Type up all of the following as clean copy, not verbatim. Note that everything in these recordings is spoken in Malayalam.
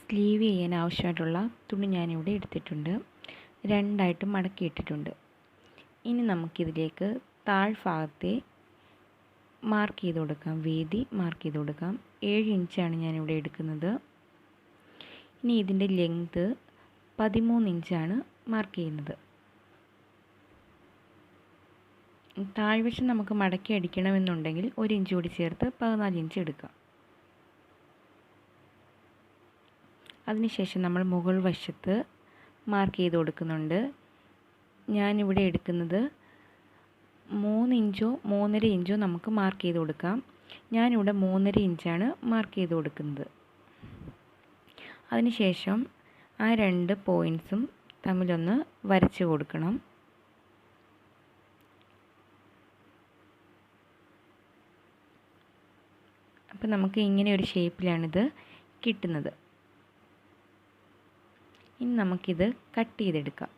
സ്ലീവ് ചെയ്യാൻ ആവശ്യമായിട്ടുള്ള തുണി ഞാനിവിടെ എടുത്തിട്ടുണ്ട്. രണ്ടായിട്ട് മടക്കിയിട്ടിട്ടുണ്ട്. ഇനി നമുക്കിതിലേക്ക് താഴ്ഭാഗത്തെ മാർക്ക് ചെയ്ത് കൊടുക്കാം. വീതി മാർക്ക് ചെയ്ത് കൊടുക്കാം. 7 ഇഞ്ചാണ് ഞാനിവിടെ എടുക്കുന്നത്. ഇനി ഇതിൻ്റെ ലെങ്ത് 13 ഇഞ്ചാണ് മാർക്ക് ചെയ്യുന്നത്. താഴ്വശം നമുക്ക് മടക്കി അടിക്കണമെന്നുണ്ടെങ്കിൽ 1 ഇഞ്ച് കൂടി ചേർത്ത് 14 ഇഞ്ച് എടുക്കാം. അതിനുശേഷം നമ്മൾ മുകൾ വശത്ത് മാർക്ക് ചെയ്ത് കൊടുക്കുന്നുണ്ട്. ഞാനിവിടെ എടുക്കുന്നത് 3 ഇഞ്ചോ 3.5 ഇഞ്ചോ നമുക്ക് മാർക്ക് ചെയ്ത് കൊടുക്കാം. ഞാനിവിടെ 3.5 ഇഞ്ചാണ് മാർക്ക് ചെയ്ത് കൊടുക്കുന്നത്. അതിനുശേഷം ആ 2 പോയിൻറ്റ്സും തമ്മിലൊന്ന് വരച്ച് കൊടുക്കണം. അപ്പോൾ നമുക്ക് ഇങ്ങനെ ഒരു ഷേപ്പിലാണിത് കിട്ടുന്നത്. ഇനി നമുക്കിത് കട്ട് ചെയ്തെടുക്കാം.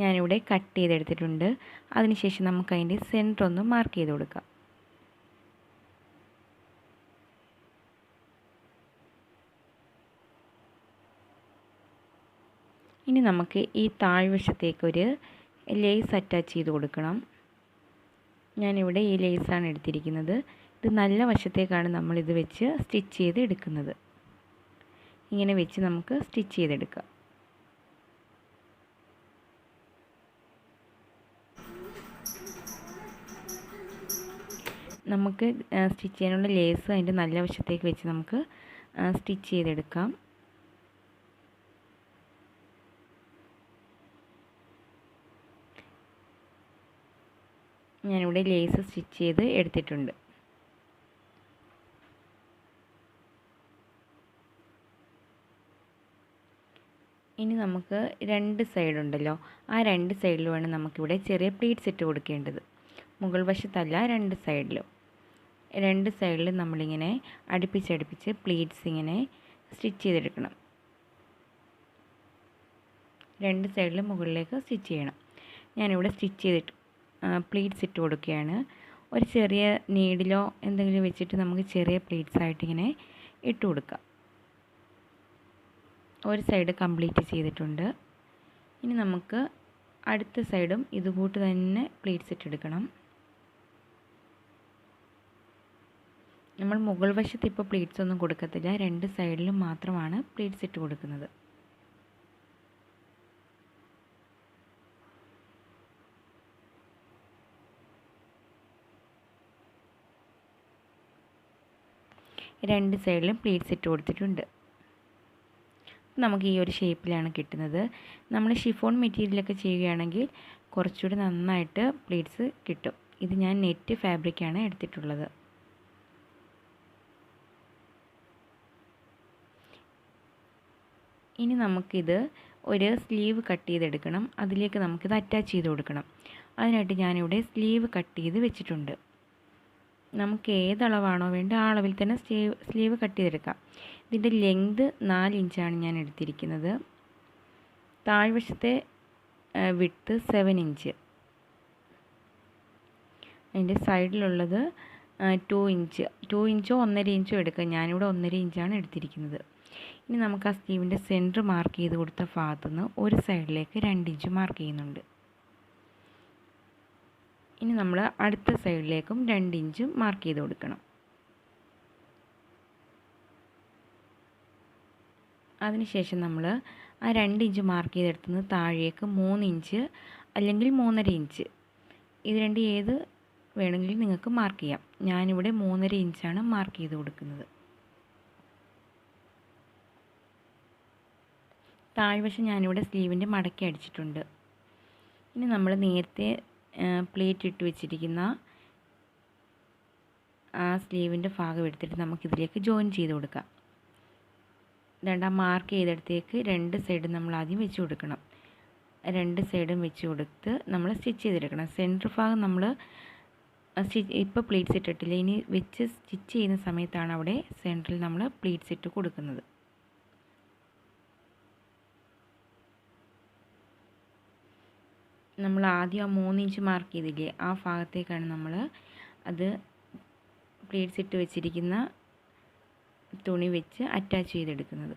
ഞാനിവിടെ കട്ട് ചെയ്തെടുത്തിട്ടുണ്ട്. അതിനുശേഷം നമുക്ക് അതിൻ്റെ സെൻറ്റർ ഒന്ന് മാർക്ക് ചെയ്ത് കൊടുക്കാം. ഇനി നമുക്ക് ഈ താഴ്വശത്തേക്കൊരു ലേസ് അറ്റാച്ച് ചെയ്ത് കൊടുക്കണം. ഞാനിവിടെ ഈ ലേസാണ് എടുത്തിരിക്കുന്നത്. ഇത് നല്ല വശത്തേക്കാണ് നമ്മളിത് വെച്ച് സ്റ്റിച്ച് ചെയ്ത് എടുക്കുന്നത്. ഇങ്ങനെ വെച്ച് നമുക്ക് സ്റ്റിച്ച് ചെയ്തെടുക്കാം. നമുക്ക് സ്റ്റിച്ച് ചെയ്യാനുള്ള ലേസ് അതിൻ്റെ നല്ല വശത്തേക്ക് വെച്ച് നമുക്ക് സ്റ്റിച്ച് ചെയ്തെടുക്കാം. ഞാനിവിടെ ലേസ് സ്റ്റിച്ച് ചെയ്ത് എടുത്തിട്ടുണ്ട്. ഇനി നമുക്ക് 2 സൈഡുണ്ടല്ലോ, ആ 2 സൈഡിലുമാണ് നമുക്കിവിടെ ചെറിയ പ്ലീറ്റ്സ് ഇട്ട് കൊടുക്കേണ്ടത്. മുകൾ വശത്തല്ല, 2 സൈഡിലും. 2 സൈഡിലും നമ്മളിങ്ങനെ അടുപ്പിച്ചടുപ്പിച്ച് പ്ലീറ്റ്സ് ഇങ്ങനെ സ്റ്റിച്ച് ചെയ്തെടുക്കണം. 2 സൈഡിലും മുകളിലേക്ക് സ്റ്റിച്ച് ചെയ്യണം. ഞാനിവിടെ സ്റ്റിച്ച് ചെയ്തിട്ട് പ്ലീറ്റ്സ് ഇട്ട് കൊടുക്കുകയാണ്. ഒരു ചെറിയ നീഡിലോ എന്തെങ്കിലും വെച്ചിട്ട് നമുക്ക് ചെറിയ പ്ലീറ്റ്സ് ആയിട്ട് ഇങ്ങനെ ഇട്ട് കൊടുക്കാം. ഒരു സൈഡ് കംപ്ലീറ്റ് ചെയ്തിട്ടുണ്ട്. ഇനി നമുക്ക് അടുത്ത സൈഡും ഇതുകൂട്ട് തന്നെ പ്ലീറ്റ്സ് ഇട്ടെടുക്കണം. നമ്മൾ മുകൾ വശത്ത് ഇപ്പോൾ പ്ലീറ്റ്സ് ഒന്നും കൊടുക്കത്തില്ല, 2 സൈഡിലും മാത്രമാണ് പ്ലീറ്റ്സ് ഇട്ട് കൊടുക്കുന്നത്. രണ്ട് സൈഡിലും പ്ലീറ്റ്സ് ഇട്ട് കൊടുത്തിട്ടുണ്ട്. നമുക്ക് ഈ ഒരു ഷേപ്പിലാണ് കിട്ടുന്നത്. നമ്മൾ ഷിഫോൺ മെറ്റീരിയലൊക്കെ ചെയ്യുകയാണെങ്കിൽ കുറച്ചുകൂടി നന്നായിട്ട് പ്ലീറ്റ്സ് കിട്ടും. ഇത് ഞാൻ നെറ്റ് ഫാബ്രിക്കാണ് എടുത്തിട്ടുള്ളത്. ഇനി നമുക്കിത് ഒരു സ്ലീവ് കട്ട് ചെയ്തെടുക്കണം. അതിലേക്ക് നമുക്കിത് അറ്റാച്ച് ചെയ്ത് കൊടുക്കണം. അതിനായിട്ട് ഞാനിവിടെ സ്ലീവ് കട്ട് ചെയ്ത് വെച്ചിട്ടുണ്ട്. നമുക്ക് ഏതളവാണോ വേണ്ടത് ആ അളവിൽ തന്നെ സ്ലീവ് കട്ട് ചെയ്തെടുക്കാം. ഇതിൻ്റെ ലെങ്ത് 4 ഇഞ്ചാണ് ഞാൻ എടുത്തിരിക്കുന്നത്. താഴ്വശത്തെ വിഡ്ത്ത് 7 ഇഞ്ച്. അതിൻ്റെ സൈഡിലുള്ളത് 2 ഇഞ്ച്. 2 ഇഞ്ചോ 1.5 ഇഞ്ചോ എടുക്കാം. ഞാനിവിടെ 1.5 ഇഞ്ചാണ് എടുത്തിരിക്കുന്നത്. ഇനി നമുക്ക് ആ സ്ലീവിൻ്റെ സെൻറ്റർ മാർക്ക് ചെയ്ത് കൊടുത്ത ഭാഗത്തുനിന്ന് ഒരു സൈഡിലേക്ക് 2 ഇഞ്ച് മാർക്ക് ചെയ്യുന്നുണ്ട്. ഇനി നമ്മൾ അടുത്ത സൈഡിലേക്കും 2 ഇഞ്ച് മാർക്ക് ചെയ്ത് കൊടുക്കണം. അതിനുശേഷം നമ്മൾ ആ 2 ഇഞ്ച് മാർക്ക് ചെയ്തെടുത്തുനിന്ന് താഴേക്ക് 3 ഇഞ്ച് അല്ലെങ്കിൽ 3.5 ഇഞ്ച്, ഇത് രണ്ട് ഏത് വേണമെങ്കിലും നിങ്ങൾക്ക് മാർക്ക് ചെയ്യാം. ഞാനിവിടെ 3.5 ഇഞ്ചാണ് മാർക്ക് ചെയ്ത് കൊടുക്കുന്നത്. താഴ്വശം ഞാനിവിടെ സ്ലീവിൻ്റെ മടക്കി അടിച്ചിട്ടുണ്ട്. ഇനി നമ്മൾ നേരത്തെ പ്ലേറ്റ് ഇട്ട് വെച്ചിരിക്കുന്ന ആ സ്ലീവിൻ്റെ ഭാഗം എടുത്തിട്ട് നമുക്കിതിലേക്ക് ജോയിൻ ചെയ്ത് കൊടുക്കാം. രണ്ടാം മാർക്ക് ചെയ്തെടുത്തേക്ക് 2 സൈഡും നമ്മൾ ആദ്യം വെച്ച് കൊടുക്കണം. 2 സൈഡും വെച്ച് കൊടുത്ത് നമ്മൾ സ്റ്റിച്ച് ചെയ്തെടുക്കണം. സെൻറ്റർ ഭാഗം നമ്മൾ ഇപ്പോൾ പ്ലീറ്റ്സ് ഇട്ടിട്ടില്ല, ഇനി വെച്ച് സ്റ്റിച്ച് ചെയ്യുന്ന സമയത്താണ് അവിടെ സെൻറ്ററിൽ നമ്മൾ പ്ലീറ്റ്സ് ഇട്ട് കൊടുക്കുന്നത്. നമ്മൾ ആദ്യം ആ 3 ഇഞ്ച് മാർക്ക് ചെയ്തില്ലേ, ആ ഭാഗത്തേക്കാണ് നമ്മൾ അത് പ്ലീറ്റ്സ് ഇട്ട് വെച്ചിരിക്കുന്ന തുണി വെച്ച് അറ്റാച്ച് ചെയ്തെടുക്കുന്നത്.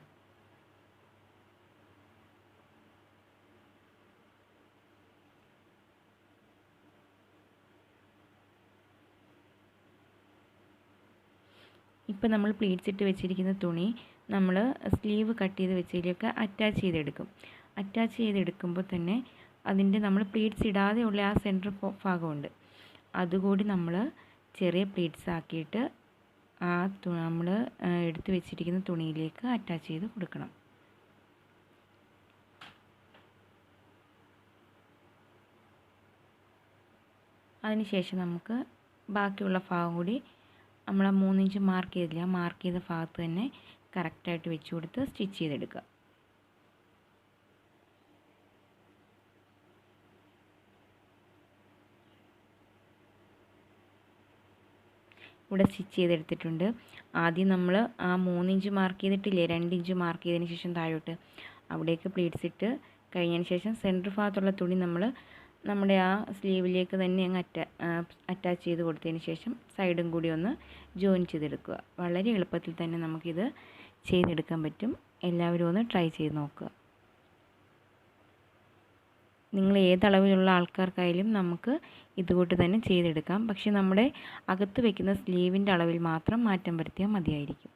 ഇപ്പോൾ നമ്മൾ പ്ലീറ്റ്സ് ഇട്ട് വെച്ചിരിക്കുന്ന തുണി നമ്മൾ സ്ലീവ് കട്ട് ചെയ്ത് വെച്ചതിലേക്ക് അറ്റാച്ച് ചെയ്തെടുക്കും. അറ്റാച്ച് ചെയ്തെടുക്കുമ്പോൾ തന്നെ അതിൻ്റെ നമ്മൾ പ്ലീറ്റ്സ് ഇടാതെയുള്ള ആ സെൻറ്റർ ഭാഗമുണ്ട്, അതുകൂടി നമ്മൾ ചെറിയ പ്ലീറ്റ്സ് ആക്കിയിട്ട് ആ നമ്മൾ എടുത്ത് വെച്ചിരിക്കുന്ന തുണിയിലേക്ക് അറ്റാച്ച് ചെയ്ത് കൊടുക്കണം. അതിനുശേഷം നമുക്ക് ബാക്കിയുള്ള ഭാഗം കൂടി നമ്മൾ ആ 3 ഇഞ്ച് മാർക്ക് ചെയ്തില്ല, ആ മാർക്ക് ചെയ്ത ഭാഗത്ത് തന്നെ കറക്റ്റായിട്ട് വെച്ച് കൊടുത്ത് സ്റ്റിച്ച് ചെയ്തെടുക്കുക. ഇവിടെ സ്റ്റിച്ച് ചെയ്തെടുത്തിട്ടുണ്ട്. ആദ്യം നമ്മൾ ആ 3 ഇഞ്ച് മാർക്ക് ചെയ്തിട്ടില്ലേ, 2 ഇഞ്ച് മാർക്ക് ചെയ്തതിന് ശേഷം താഴോട്ട് അവിടേക്ക് പ്ലീറ്റ്സ് ഇട്ട് കഴിഞ്ഞതിന് ശേഷം സെൻറ്റർ ഭാഗത്തുള്ള തുണി നമ്മൾ നമ്മുടെ ആ സ്ലീവിലേക്ക് തന്നെ അങ്ങ് അറ്റാച്ച് ചെയ്ത് കൊടുത്തതിന് ശേഷം സൈഡും കൂടി ഒന്ന് ജോയിൻ ചെയ്തെടുക്കുക. വളരെ എളുപ്പത്തിൽ തന്നെ നമുക്കിത് ചെയ്തെടുക്കാൻ പറ്റും. എല്ലാവരും ഒന്ന് ട്രൈ ചെയ്ത് നോക്കുക. നിങ്ങൾ ഏതളവിലുള്ള ആൾക്കാർക്കായാലും നമുക്ക് ഇതുകൂട്ട് തന്നെ ചെയ്തെടുക്കാം. പക്ഷേ നമ്മുടെ അകത്ത് വയ്ക്കുന്ന സ്ലീവിൻ്റെ അളവിൽ മാത്രം മാറ്റം വരുത്തിയാൽ മതിയായിരിക്കും.